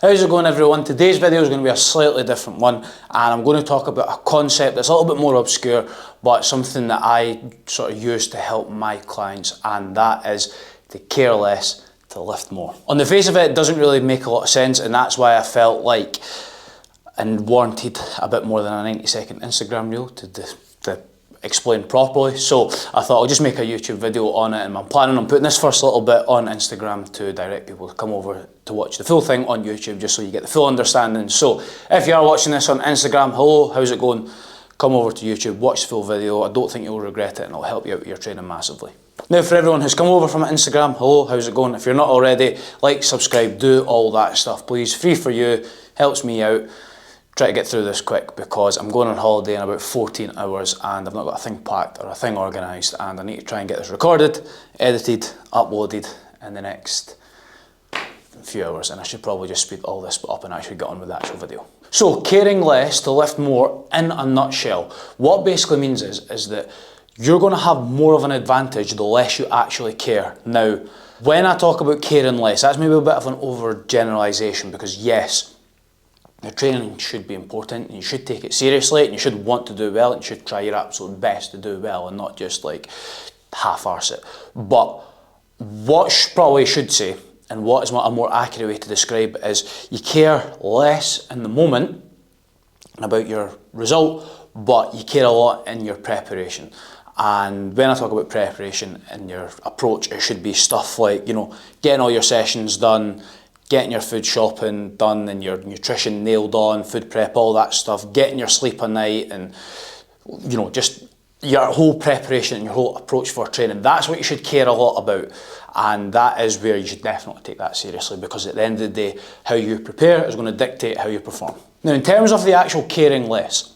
How's it going, everyone? Today's video is going to be a slightly different one, and I'm going to talk about a concept that's a little bit more obscure, but something that I sort of use to help my clients, and that is to care less, to lift more. On the face of it, it doesn't really make a lot of sense, and that's why I felt like and warranted a bit more than a 90-second Instagram reel to explain properly. So I thought I'll just make a YouTube video on it, and I'm planning on putting this first little bit on Instagram to direct people to come over to watch the full thing on YouTube, just so you get the full understanding. So if you are watching this on Instagram, hello, how's it going? Come over to YouTube, watch the full video. I don't think you'll regret it, and it'll help you out with your training massively. Now, for everyone who's come over from Instagram, hello, how's it going? If you're not already, like, subscribe, do all that stuff, please. Free for you, helps me out. Try to get through this quick because I'm going on holiday in about 14 hours and I've not got a thing packed or a thing organised, and I need to try and get this recorded, edited, uploaded in the next few hours, and I should probably just speed all this up and actually get on with the actual video. So, caring less to lift more, in a nutshell, what basically means is that you're going to have more of an advantage the less you actually care. Now, when I talk about caring less, that's maybe a bit of an overgeneralisation, because yes, your training should be important, and you should take it seriously, and you should want to do well, and you should try your absolute best to do well, and not just like half-arse it. But what probably should say, and what is a more accurate way to describe it, is you care less in the moment about your result, but you care a lot in your preparation. And when I talk about preparation in your approach, it should be stuff like, you know, getting all your sessions done, getting your food shopping done and your nutrition nailed on, food prep, all that stuff, getting your sleep at night, and, you know, just your whole preparation and your whole approach for training. That's what you should care a lot about, and that is where you should definitely take that seriously, because at the end of the day, how you prepare is going to dictate how you perform. Now, in terms of the actual caring less,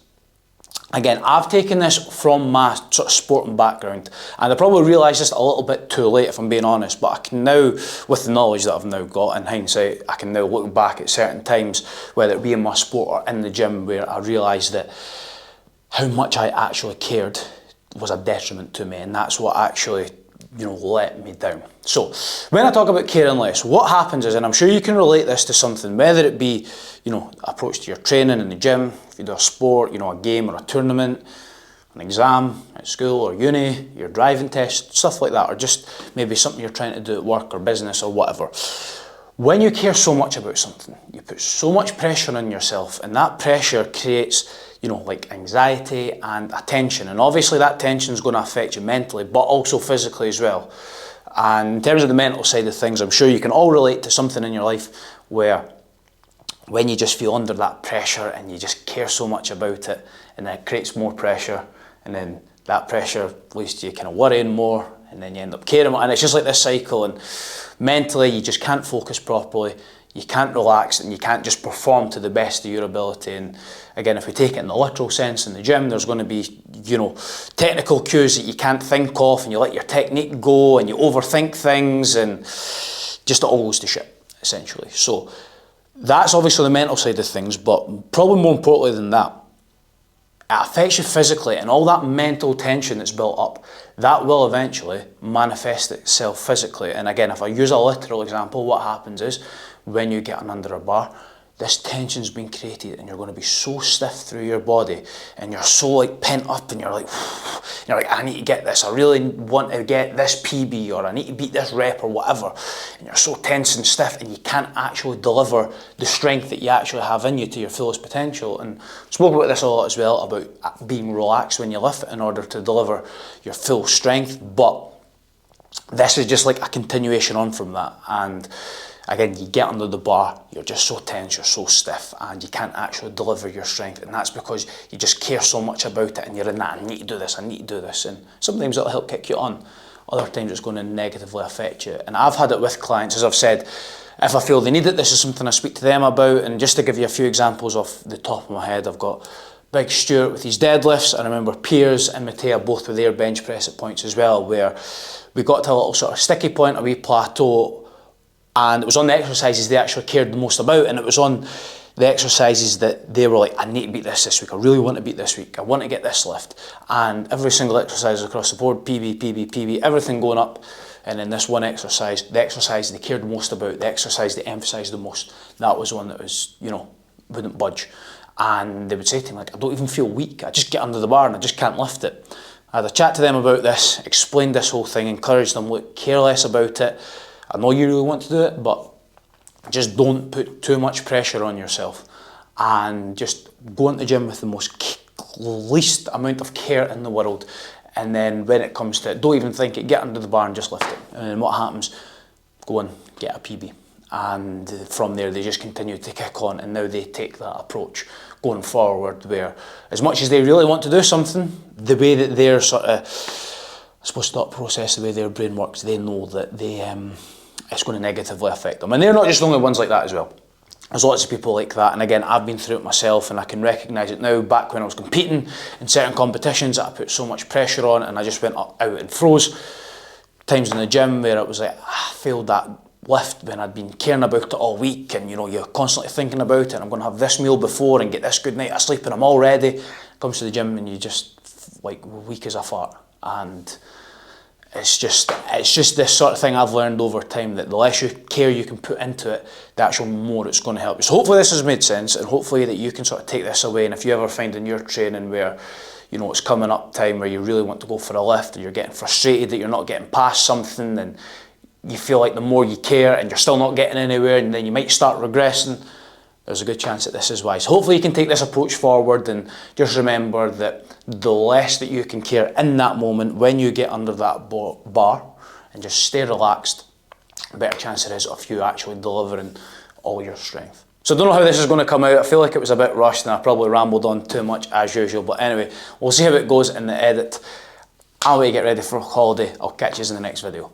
again, I've taken this from my sort of sporting background, and I probably realised this a little bit too late, if I'm being honest, but I can now, with the knowledge that I've now got in hindsight, I can now look back at certain times, whether it be in my sport or in the gym, where I realised that how much I actually cared was a detriment to me, and that's what actually, you know, let me down. So, when I talk about caring less, what happens is, and I'm sure you can relate this to something, whether it be, you know, approach to your training in the gym, if you do a sport, you know, a game or a tournament, an exam at school or uni, your driving test, stuff like that, or just maybe something you're trying to do at work or business or whatever. When you care so much about something, you put so much pressure on yourself, and that pressure creates, you know, like anxiety and a tension, and obviously that tension is going to affect you mentally, but also physically as well. And in terms of the mental side of things, I'm sure you can all relate to something in your life where when you just feel under that pressure and you just care so much about it, and then it creates more pressure, and then that pressure leads to you kind of worrying more, and then you end up caring more, and it's just like this cycle, and mentally you just can't focus properly, you can't relax, and you can't just perform to the best of your ability. And again, if we take it in the literal sense, in the gym, there's going to be, you know, technical cues that you can't think of, and you let your technique go, and you overthink things, and just it all goes to shit, essentially. So that's obviously the mental side of things, but probably more importantly than that, it affects you physically, and all that mental tension that's built up, that will eventually manifest itself physically. And again, if I use a literal example, what happens is, when you get under a bar, this tension's been created, and you're going to be so stiff through your body, and you're so like pent up, and you're like, I need to get this, I really want to get this PB, or I need to beat this rep or whatever, and you're so tense and stiff, and you can't actually deliver the strength that you actually have in you to your fullest potential. And I spoke about this a lot as well, about being relaxed when you lift in order to deliver your full strength, but this is just like a continuation on from that. And again, you get under the bar, you're just so tense, you're so stiff, and you can't actually deliver your strength, and that's because you just care so much about it, and you're in that, I need to do this, I need to do this, and sometimes it'll help kick you on, other times it's going to negatively affect you. And I've had it with clients, as I've said, if I feel they need it, this is something I speak to them about. And just to give you a few examples off the top of my head, I've got Big Stuart with his deadlifts. I remember Piers and Matea both with their bench press at points as well, where we got to a little sort of sticky point, a wee plateau, and it was on the exercises they actually cared the most about, and it was on the exercises that they were like, I need to beat this week, I really want to beat this week, I want to get this lift. And every single exercise across the board, PB, PB, PB, everything going up, And in this one exercise, the exercise they cared most about, the exercise they emphasised the most, that was one that was, you know, wouldn't budge. And they would say to me, like, I don't even feel weak, I just get under the bar and I just can't lift it. I had a chat to them about this, explained this whole thing, encouraged them, look, care less about it. I know you really want to do it, but just don't put too much pressure on yourself. And just go into the gym with the least amount of care in the world. And then when it comes to it, don't even think it, get under the bar and just lift it. And then what happens? Go and get a PB. And from there they just continue to kick on, and now they take that approach going forward, where as much as they really want to do something, the way that their sort of, I suppose, thought process, the way their brain works, they know that it's going to negatively affect them. And they're not just the only ones like that as well. There's lots of people like that, and again, I've been through it myself, and I can recognise it now. Back when I was competing in certain competitions, I put so much pressure on, and I just went out and froze. Times in the gym where it was like, I failed that lift when I'd been caring about it all week, and you know, you're constantly thinking about it, and I'm going to have this meal before and get this good night of sleep, and I'm all ready. Comes to the gym and you just like weak as a fart. And it's just this sort of thing I've learned over time, that the less care you can put into it, the actual more it's going to help you. So hopefully this has made sense, and hopefully that you can sort of take this away. And if you ever find in your training where, you know, it's coming up time where you really want to go for a lift, and you're getting frustrated that you're not getting past something, and you feel like the more you care and you're still not getting anywhere, and then you might start regressing, there's a good chance that this is why. So hopefully you can take this approach forward, and just remember that the less that you can care in that moment when you get under that bar, and just stay relaxed, the better chance there is of you actually delivering all your strength. So I don't know how this is going to come out. I feel like it was a bit rushed and I probably rambled on too much as usual, but anyway, we'll see how it goes in the edit. I'll wait to get ready for holiday. I'll catch you in the next video.